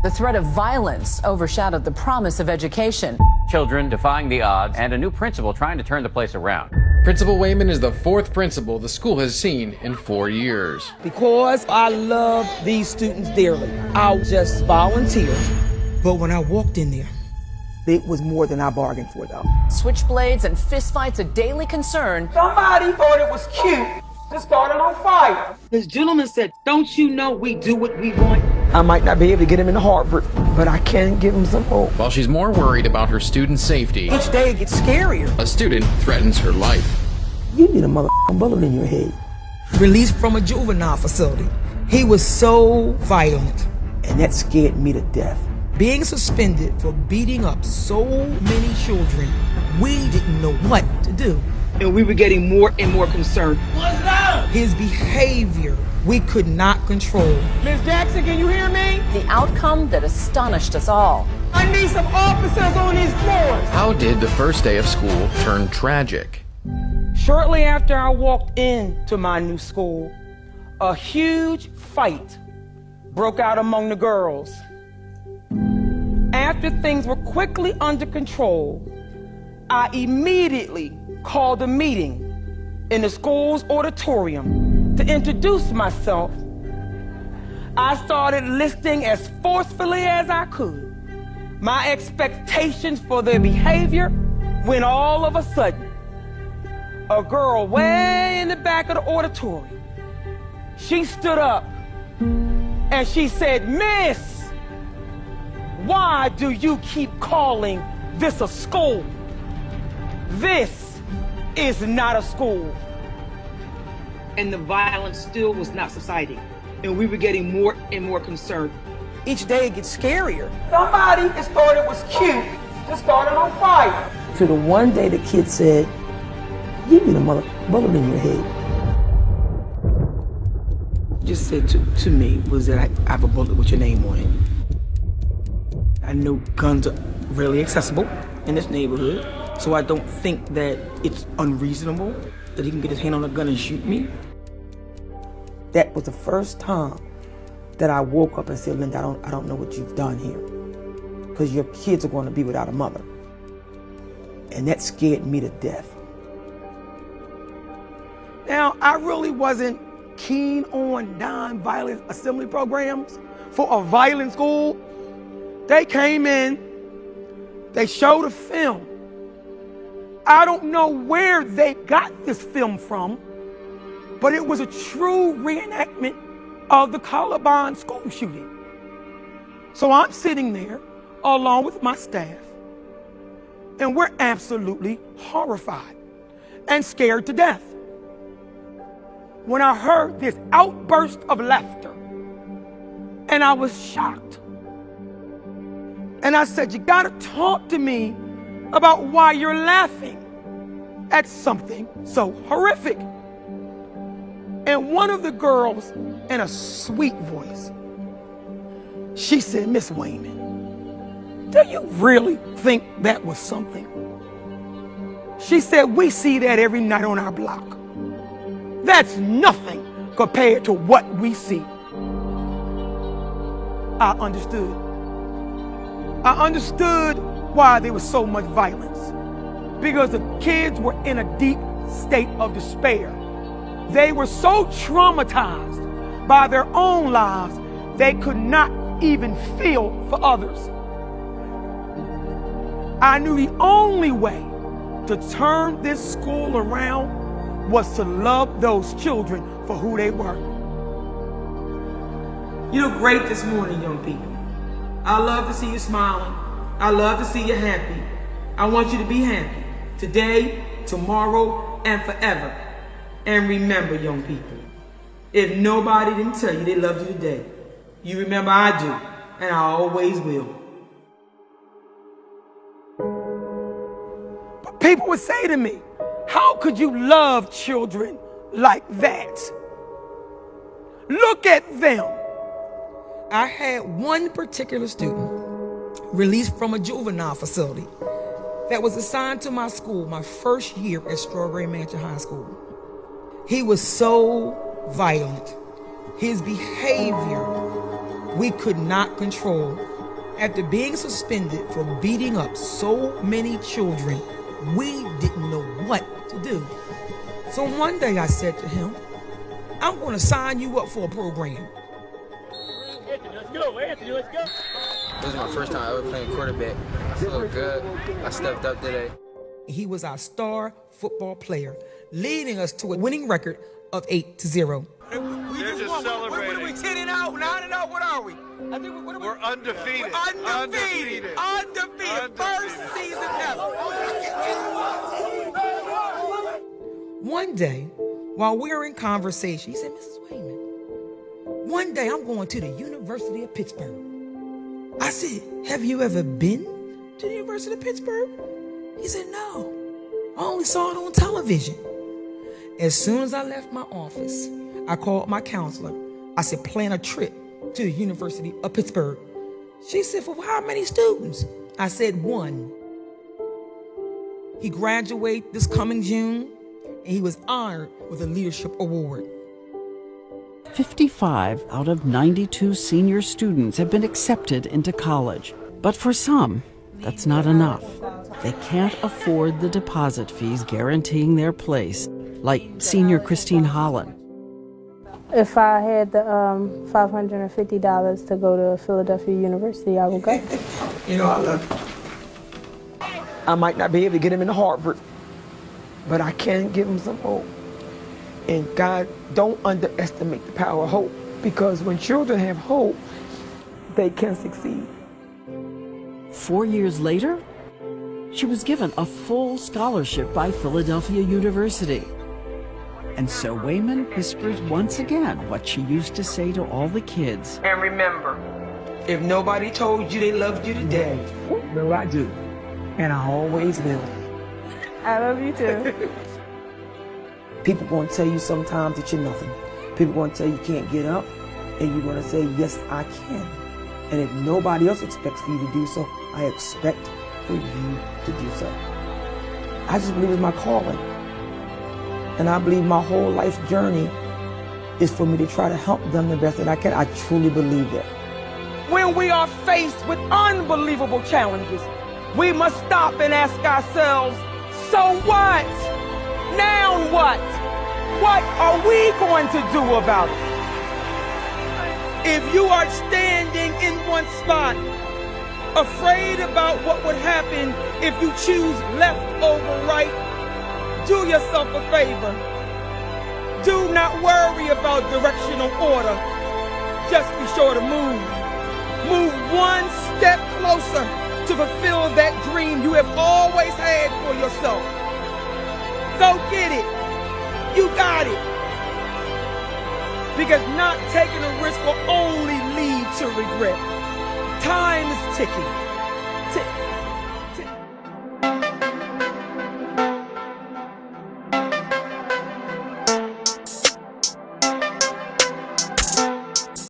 The threat of violence overshadowed the promise of education. Children defying the odds and a new principal trying to turn the place around. Principal Wayman is the fourth principal the school has seen in 4 years. Because I love these students dearly, I'll just volunteer. But when I walked in there, it was more than I bargained for, though. Switchblades and fistfights a daily concern. Somebody thought it was cute to start it on fire. This gentleman said, "Don't you know we do what we want?" I might not be able to get him into Harvard, but I can give him some hope. While she's more worried about her students' safety, Each day it gets scarier. a student threatens her life. You need a motherfucking bullet in your head. Released from a juvenile facility. He was so violent, and that scared me to death. Being suspended for beating up so many children, we didn't know what to do. And we were getting more and more concerned. What's up? His behavior, we could not control. Ms. Jackson, can you hear me? The outcome that astonished us all. I need some officers on these floors. How did the first day of school turn tragic? Shortly after I walked into my new school, a huge fight broke out among the girls. After things were quickly under control, I immediately called a meeting in the school's auditorium to introduce myself. I started listing as forcefully as I could my expectations for their behavior when all of a sudden, a girl way in the back of the auditorium, she stood up and she said, "Miss, why do you keep calling this a school? This is not a school." And the violence still was not subsiding. And we were getting more and more concerned. Each day it gets scarier. Somebody just thought it was cute to start it on fire. To the one day the kid said, "You need a bullet in your head." Just said to me was that I have a bullet with your name on it. I know guns are really accessible in this neighborhood, so I don't think that it's unreasonable that he can get his hand on a gun and shoot me. That was the first time that I woke up and said, "Linda, I don't know what you've done here, because your kids are going to be without a mother." And that scared me to death. Now, I really wasn't keen on non-violent assembly programs for a violent school. They came in, they showed a film. I don't know where they got this film from, but it was a true reenactment of the Columbine school shooting. So I'm sitting there along with my staff, and we're absolutely horrified and scared to death when I heard this outburst of laughter, and I was shocked. And I said, "You gotta talk to me about why you're laughing at something so horrific." And one of the girls, in a sweet voice, she said, "Miss Wayman, do you really think that was something?" She said, "We see that every night on our block. That's nothing compared to what we see." I understood. I understood why there was so much violence. Because the kids were in a deep state of despair. They were so traumatized by their own lives, they could not even feel for others. I knew the only way to turn this school around was to love those children for who they were. You look great this morning, young people. I love to see you smiling. I love to see you happy. I want you to be happy today, tomorrow, and forever. And remember, young people, if nobody didn't tell you they loved you today, you remember I do, and I always will. But people would say to me, "How could you love children like that? Look at them." I had one particular student released from a juvenile facility that was assigned to my school my first year at Strawberry Mansion High School. He was so violent. His behavior, we could not control. After being suspended for beating up so many children, we didn't know what to do. So one day I said to him, I'm going to sign you up for a program. Let's go, Anthony, let's go. This is my first time ever playing quarterback. I feel good. I stepped up today. He was our star football player, leading us to a winning record of 8-0. We just celebrating. What are we 10-0, 9-0? What are we? I think We're undefeated. Undefeated. First season ever. One day, while we were in conversation, he said, Mrs. Wayman, one day I'm going to the University of Pittsburgh. I said, have you ever been to the University of Pittsburgh? He said, no. I only saw it on television. As soon as I left my office, I called my counselor. I said, plan a trip to the University of Pittsburgh. She said, for how many students? I said, 1. He graduated this coming June, and he was honored with a leadership award. 55 out of 92 senior students have been accepted into college. But for some, that's not enough. They can't afford the deposit fees guaranteeing their place, like senior Christine Holland. If I had the $550 to go to Philadelphia University, I would go. You know, I love you. I might not be able to get him into Harvard, but I can give him some hope. And God, don't underestimate the power of hope, because when children have hope, they can succeed. 4 years later, she was given a full scholarship by Philadelphia University. And so Wayman whispers once again what she used to say to all the kids. And remember, if nobody told you they loved you today, well, I do. And I always will. I love you too. People going to tell you sometimes that you're nothing. People going to tell you can't get up, and you're going to say, yes, I can. And if nobody else expects for you to do so, I expect for you to do so. I just believe it's my calling. And I believe my whole life's journey is for me to try to help them the best that I can. I truly believe that. When we are faced with unbelievable challenges, we must stop and ask ourselves, so what? Now what? What are we going to do about it? If you are standing in one spot, afraid about what would happen if you choose left over right, do yourself a favor. Do not worry about directional order. Just be sure to move. Move one step closer to fulfill that dream you have always had for yourself. Go get it. You got it. Because not taking a risk will only lead to regret. Time is ticking.